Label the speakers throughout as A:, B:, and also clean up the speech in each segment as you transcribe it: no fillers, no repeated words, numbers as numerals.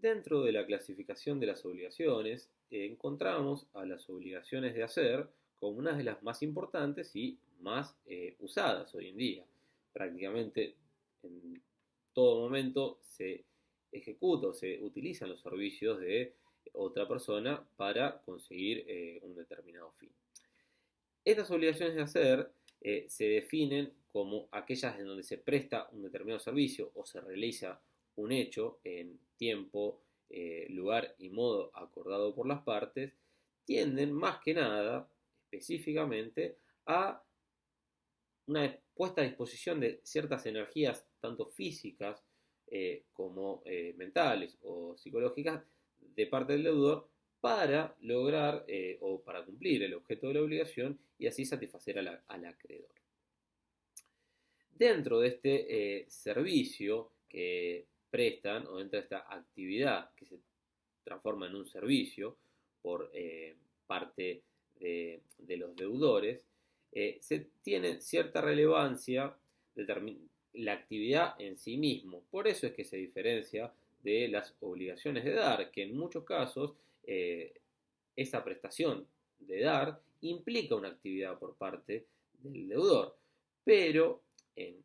A: Dentro de la clasificación de las obligaciones, encontramos a las obligaciones de hacer como una de las más importantes y más usadas hoy en día. Prácticamente en todo momento se ejecuta o se utilizan los servicios de otra persona para conseguir un determinado fin. Estas obligaciones de hacer se definen como aquellas en donde se presta un determinado servicio o se realiza un hecho en tiempo, lugar y modo acordado por las partes, tienden más que nada, específicamente, a una puesta a disposición de ciertas energías, tanto físicas como mentales o psicológicas, de parte del deudor para lograr o para cumplir el objeto de la obligación y así satisfacer al acreedor. Dentro de este servicio que prestan o dentro de esta actividad que se transforma en un servicio por parte de los deudores, se tiene cierta relevancia la actividad en sí mismo. Por eso es que se diferencia de las obligaciones de dar, que en muchos casos esa prestación de dar implica una actividad por parte del deudor, pero en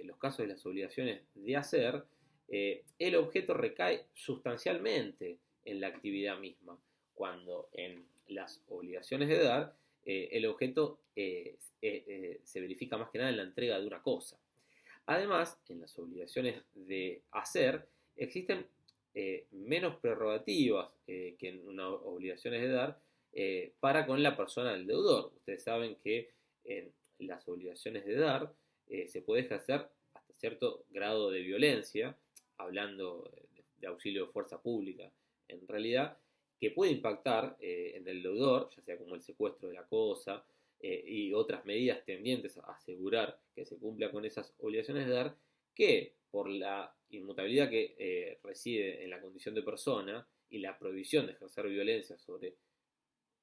A: los casos de las obligaciones de hacer, el objeto recae sustancialmente en la actividad misma, cuando en las obligaciones de dar el objeto se verifica más que nada en la entrega de una cosa. Además, en las obligaciones de hacer existen menos prerrogativas que en unas obligaciones de dar para con la persona del deudor. Ustedes saben que en las obligaciones de dar se puede ejercer hasta cierto grado de violencia, hablando de auxilio de fuerza pública en realidad, que puede impactar en el deudor, ya sea como el secuestro de la cosa y otras medidas tendientes a asegurar que se cumpla con esas obligaciones de dar, que por la inmutabilidad que reside en la condición de persona y la prohibición de ejercer violencia sobre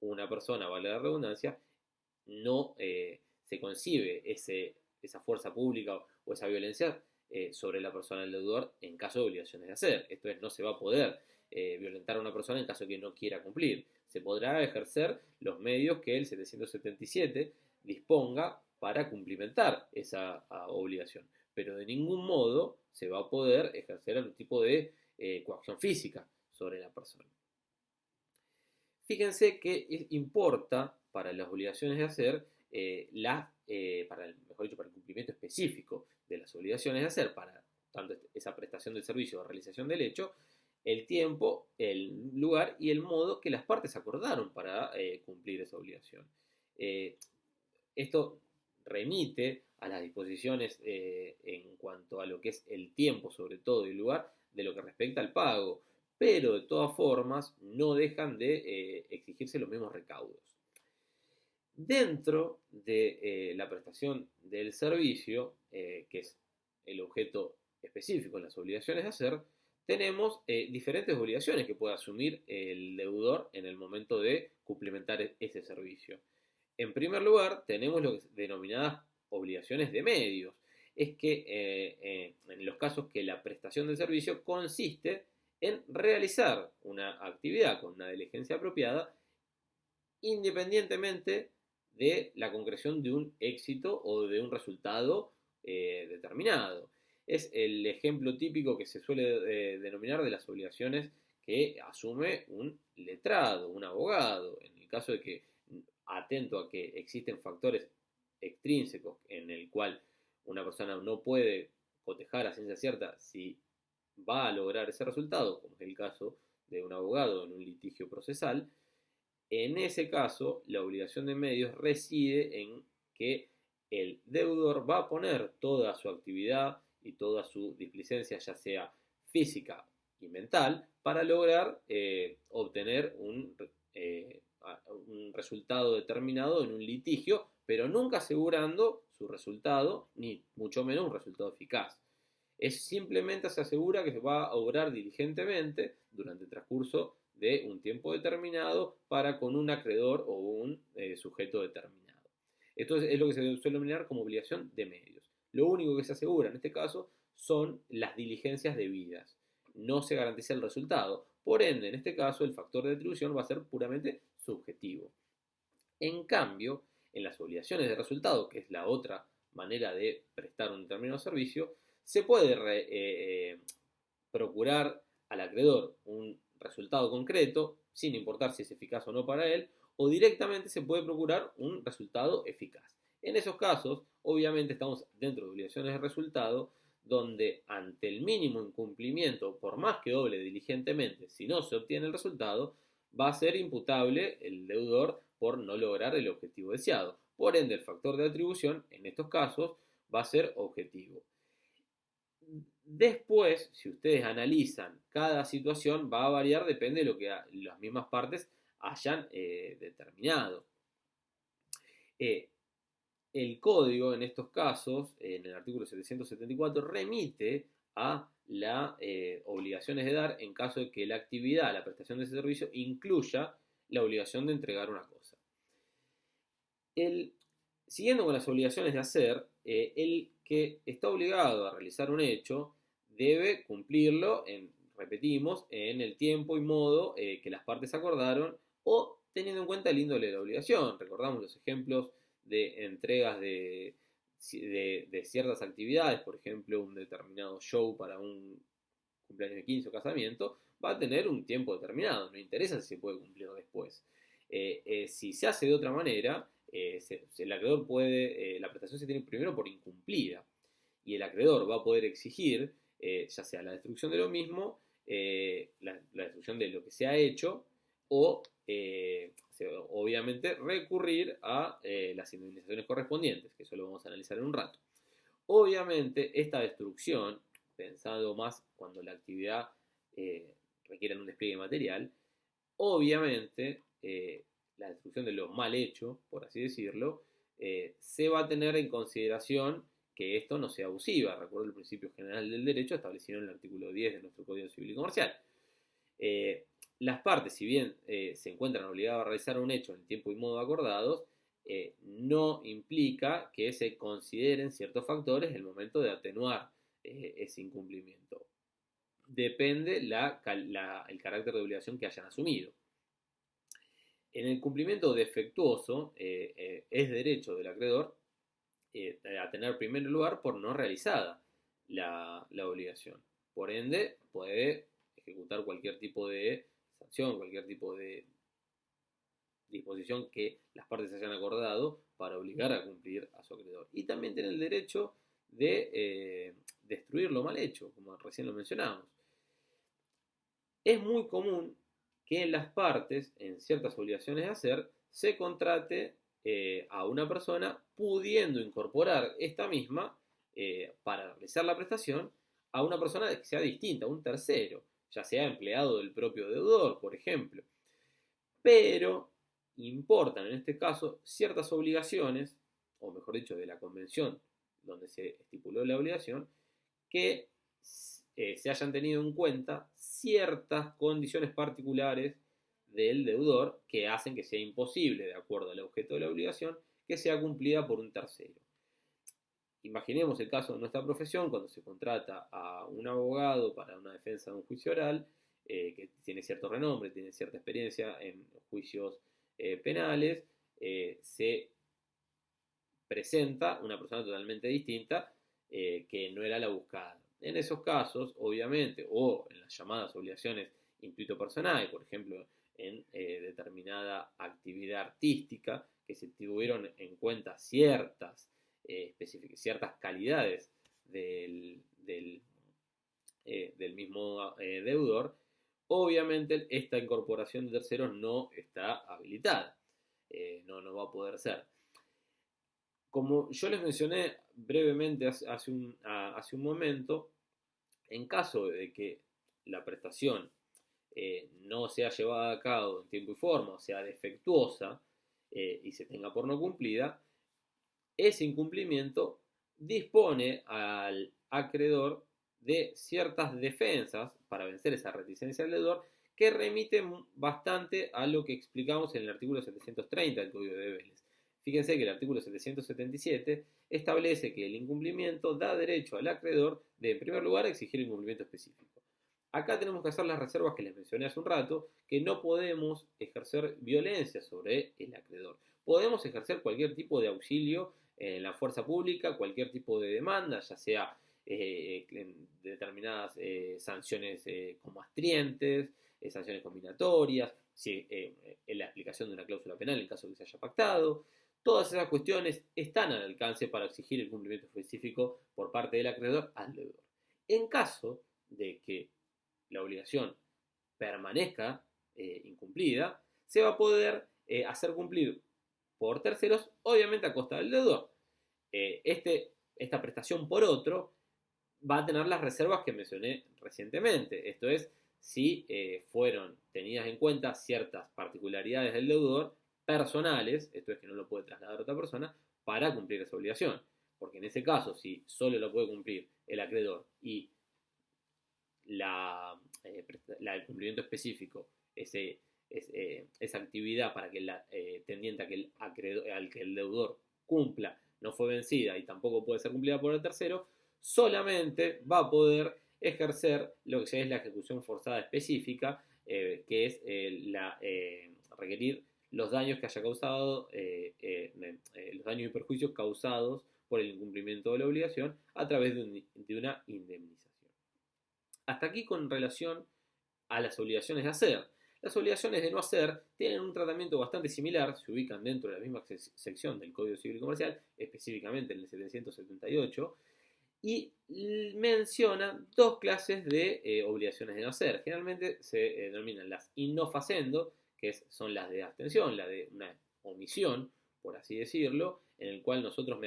A: una persona, vale la redundancia, no se concibe esa fuerza pública o esa violencia sobre la persona del deudor en caso de obligaciones de hacer. Esto es, no se va a poder violentar a una persona en caso de que no quiera cumplir. Se podrá ejercer los medios que el 777 disponga para cumplimentar esa obligación, pero de ningún modo se va a poder ejercer algún tipo de coacción física sobre la persona. Fíjense que importa para las obligaciones de hacer, mejor dicho, para el cumplimiento específico de las obligaciones de hacer, para tanto esa prestación del servicio o realización del hecho, el tiempo, el lugar y el modo que las partes acordaron para cumplir esa obligación. Esto remite a las disposiciones en cuanto a lo que es el tiempo, sobre todo, y el lugar, de lo que respecta al pago, pero de todas formas no dejan de exigirse los mismos recaudos. Dentro de la prestación del servicio, que es el objeto específico en las obligaciones de hacer, tenemos diferentes obligaciones que puede asumir el deudor en el momento de cumplimentar ese servicio. En primer lugar, tenemos lo que es denominadas obligaciones de medios. Es que en los casos que la prestación del servicio consiste en realizar una actividad con una diligencia apropiada independientemente de la concreción de un éxito o de un resultado determinado. Es el ejemplo típico que se suele denominar de las obligaciones que asume un letrado, un abogado, en el caso de que, atento a que existen factores extrínsecos en el cual una persona no puede cotejar a ciencia cierta si va a lograr ese resultado, como es el caso de un abogado en un litigio procesal. En ese caso, la obligación de medios reside en que el deudor va a poner toda su actividad y toda su displicencia, ya sea física y mental, para lograr obtener un resultado determinado en un litigio, pero nunca asegurando su resultado, ni mucho menos un resultado eficaz. Es simplemente se asegura que se va a obrar diligentemente durante el transcurso de un tiempo determinado para con un acreedor o un sujeto determinado. Esto es lo que se suele denominar como obligación de medios. Lo único que se asegura en este caso son las diligencias debidas. no se garantiza el resultado. Por ende, en este caso, el factor de atribución va a ser puramente subjetivo. En cambio, en las obligaciones de resultado, que es la otra manera de prestar un determinado servicio, se puede procurar al acreedor un resultado concreto, sin importar si es eficaz o no para él, o directamente se puede procurar un resultado eficaz. En esos casos, obviamente estamos dentro de obligaciones de resultado, donde ante el mínimo incumplimiento, por más que obre diligentemente, si no se obtiene el resultado, va a ser imputable el deudor por no lograr el objetivo deseado. Por ende, el factor de atribución, en estos casos, va a ser objetivo. Después, si ustedes analizan cada situación, va a variar, depende de lo que las mismas partes hayan determinado. El código, en estos casos, en el artículo 774, remite a las obligaciones de dar en caso de que la actividad, la prestación de ese servicio, incluya la obligación de entregar una cosa. Siguiendo con las obligaciones de hacer, el que está obligado a realizar un hecho debe cumplirlo, repetimos, en el tiempo y modo que las partes acordaron o teniendo en cuenta el índole de la obligación. Recordamos los ejemplos de entregas de ciertas actividades, por ejemplo, un determinado show para un cumpleaños de 15 o casamiento, va a tener un tiempo determinado, no interesa si se puede cumplir después. Si se hace de otra manera, el acreedor puede, la prestación se tiene primero por incumplida y el acreedor va a poder exigir, ya sea la destrucción de lo mismo, la destrucción de lo que se ha hecho o obviamente recurrir a las indemnizaciones correspondientes, que eso lo vamos a analizar en un rato. Obviamente esta destrucción, pensado más cuando la actividad requiere un despliegue material, obviamente la destrucción de lo mal hecho, por así decirlo, se va a tener en consideración que esto no sea abusiva. Recuerdo el principio general del derecho establecido en el artículo 10 de nuestro Código Civil y Comercial. Las partes, si bien se encuentran obligadas a realizar un hecho en tiempo y modo acordados, no implica que se consideren ciertos factores en el momento de atenuar ese incumplimiento. Depende el carácter de obligación que hayan asumido. En el cumplimiento defectuoso es derecho del acreedor a tener primer lugar por no realizada la obligación. Por ende, puede ejecutar cualquier tipo de sanción, cualquier tipo de disposición que las partes hayan acordado para obligar a cumplir a su acreedor. Y también tiene el derecho de destruir lo mal hecho, como recién lo mencionamos. Es muy común que en las partes, en ciertas obligaciones de hacer, se contrate a una persona pudiendo incorporar esta misma para realizar la prestación a una persona que sea distinta, a un tercero, ya sea empleado del propio deudor, por ejemplo. Pero importan en este caso ciertas obligaciones, o mejor dicho, de la convención donde se estipuló la obligación, que se hayan tenido en cuenta ciertas condiciones particulares del deudor que hacen que sea imposible, de acuerdo al objeto de la obligación, que sea cumplida por un tercero. Imaginemos el caso de nuestra profesión, cuando se contrata a un abogado para una defensa de un juicio oral, que tiene cierto renombre, tiene cierta experiencia en juicios penales, se presenta una persona totalmente distinta que no era la buscada. En esos casos, obviamente, o en las llamadas obligaciones intuito personal, por ejemplo, en determinada actividad artística, que se tuvieron en cuenta ciertas calidades del mismo deudor, obviamente esta incorporación de terceros no está habilitada, no va a poder ser. Como yo les mencioné brevemente hace un momento, en caso de que la prestación no sea llevada a cabo en tiempo y forma, o sea defectuosa, y se tenga por no cumplida, ese incumplimiento dispone al acreedor de ciertas defensas para vencer esa reticencia del deudor que remiten bastante a lo que explicamos en el artículo 730 del Código de Debeles. Fíjense que el artículo 777 establece que el incumplimiento da derecho al acreedor de, en primer lugar, exigir el incumplimiento específico. Acá tenemos que hacer las reservas que les mencioné hace un rato, que no podemos ejercer violencia sobre el acreedor. Podemos ejercer cualquier tipo de auxilio en la fuerza pública, cualquier tipo de demanda, ya sea determinadas sanciones comastrientes, sanciones combinatorias, si, en la aplicación de una cláusula penal en caso de que se haya pactado. Todas esas cuestiones están al alcance para exigir el cumplimiento específico por parte del acreedor al deudor. En caso de que la obligación permanezca incumplida, se va a poder hacer cumplir por terceros, obviamente a costa del deudor. Esta prestación por otro va a tener las reservas que mencioné recientemente. Esto es, si fueron tenidas en cuenta ciertas particularidades del deudor personales, esto es que no lo puede trasladar a otra persona, para cumplir esa obligación. Porque en ese caso, si solo lo puede cumplir el acreedor y el cumplimiento específico, esa actividad para que el tendiente al que el deudor cumpla no fue vencida y tampoco puede ser cumplida por el tercero, solamente va a poder ejercer lo que es la ejecución forzada específica, que es requerir los daños que haya causado, los daños y perjuicios causados por el incumplimiento de la obligación a través de una indemnización. Hasta aquí con relación a las obligaciones de hacer. Las obligaciones de no hacer tienen un tratamiento bastante similar, se ubican dentro de la misma sección del Código Civil y Comercial, específicamente en el 778, y menciona dos clases de obligaciones de no hacer. Generalmente se denominan las in no facendo, que son las de abstención, la de una omisión, por así decirlo, en el cual nosotros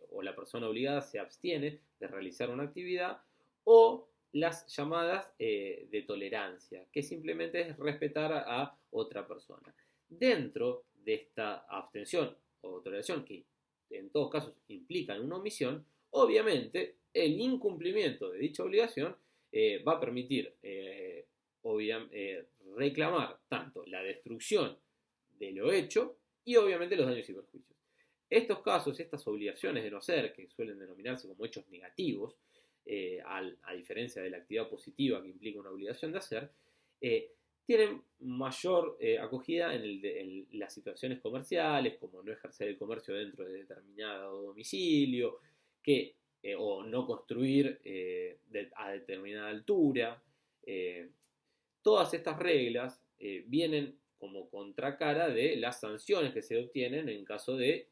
A: o la persona obligada se abstiene de realizar una actividad, o las llamadas de tolerancia, que simplemente es respetar a otra persona. Dentro de esta abstención o toleración, que en todos casos implican una omisión, obviamente el incumplimiento de dicha obligación va a permitir reclamar tanto la destrucción de lo hecho y obviamente los daños y perjuicios. Estos casos, estas obligaciones de no hacer, que suelen denominarse como hechos negativos, a diferencia de la actividad positiva que implica una obligación de hacer, tienen mayor acogida en las situaciones comerciales, como no ejercer el comercio dentro de determinado domicilio, o no construir a determinada altura. Todas estas reglas vienen como contracara de las sanciones que se obtienen en caso de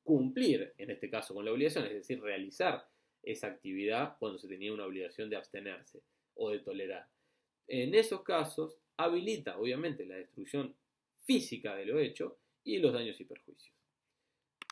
A: cumplir, en este caso, con la obligación, es decir, realizar esa actividad cuando se tenía una obligación de abstenerse o de tolerar. En esos casos, habilita obviamente la destrucción física de lo hecho y los daños y perjuicios.